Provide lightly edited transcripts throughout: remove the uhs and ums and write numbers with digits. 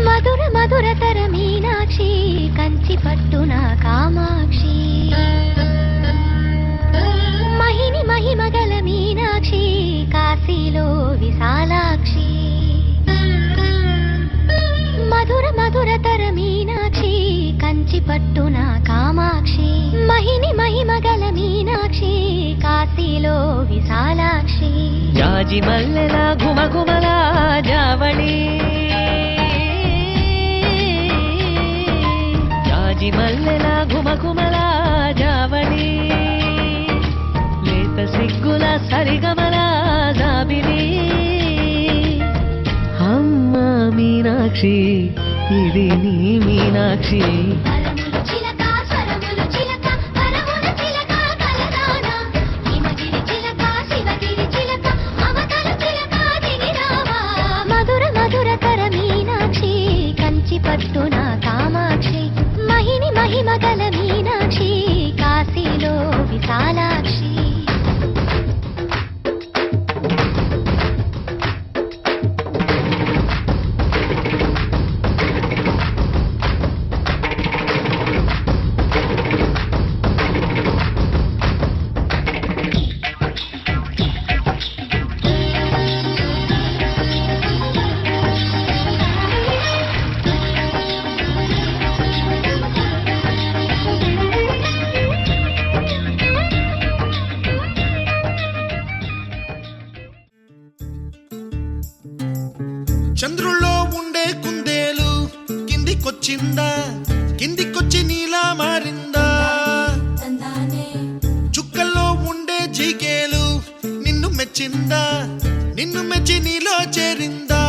మధుర మధురతర మీనాక్షి కంచి పట్టున కామాక్షి మహిని మహిమగల మీనాక్షి కాశీలో విశాలాక్షి మధుర మధురతర మీనాక్షి కంచి పట్టున కామాక్షి మహిని మహిమగల మీనాక్షి కాశీలో విశాలాక్షి జాజి మల్లెల గుమగుమల జావళి జాజి మల్లెల గుమగుమల జావళి లేత సిగ్గుల సరిగమల జాబిలి అమ్మ మీనాక్షి ఇది నీ మీనాక్షి మధుర మధురతర మీనాక్షి కంచి పట్టున కామాక్షి మహిని మహిమగల మీనాక్షి కాశీలో విశాలాక్షి చంద్రుల్లో ఉండే కుందేలు కిందికొచ్చిందా కిందికొచ్చి నీలా మారిందా చుక్కల్లో ఉండే జీకేలు నిన్ను మెచ్చిందా నిన్ను మెచ్చి నీలో చేరిందా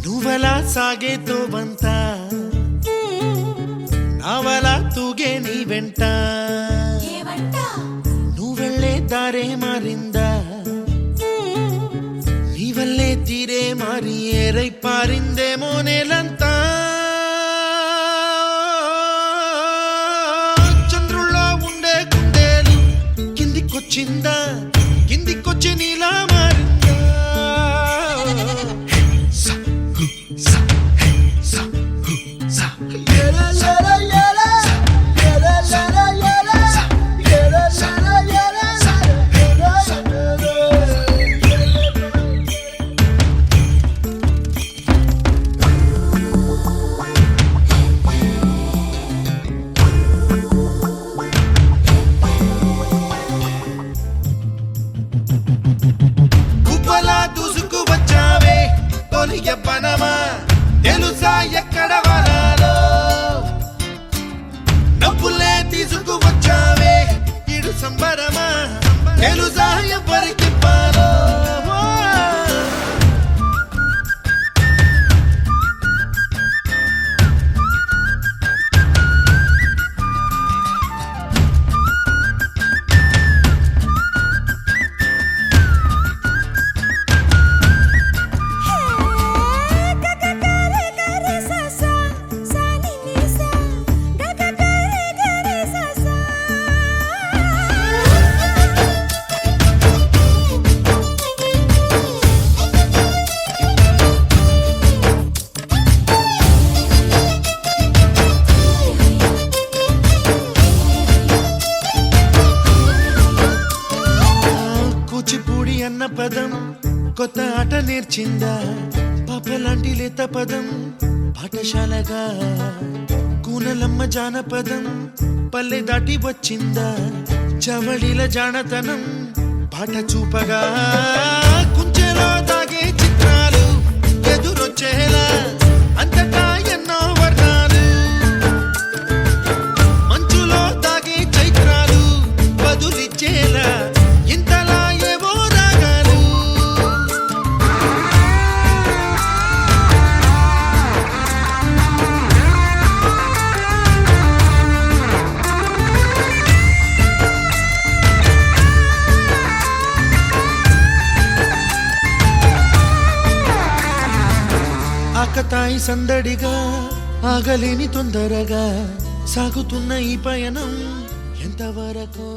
నువ్వలా సాగేతో బంత నావలా తూగే నీ వెంట నువ్వెళ్ళే దారే మారిందా నీవల్లే తీరే మారి ఏరై పారిందేమో నేలంతా చంద్రుల్లో ఉండే కుందేలు కిందికొచ్చిందా కిందికొచ్చి నీలా మారిందా పనమా తెలుసా ఎక్కడ వనాలో డబ్బులే తీసుకువచ్చావే ఇడు సంబరమా తెలుసా ఎవరికి పాలో అన్న పదం కొత్త ఆట నేర్చిందా పాపలాంటి లేత పదం పాఠశాలగా కూనలమ్మ జానపదం పల్లె దాటి వచ్చిందా చవళిల జానతనం పాట చూపగా కుంచెలో దాగే చిత్రాలు ఎదురొచ్చేలా అంతటా ఎన్నో వర్ణాలు మంచులో దాగే చైత్రాలు బదులిచ్చేలా ఇంతలా ఏవో రాగాలు ఆకతాయి సందడిగా ఆగలేని తొందరగా సాగుతున్న ఈ పయనం ఎంతవరకో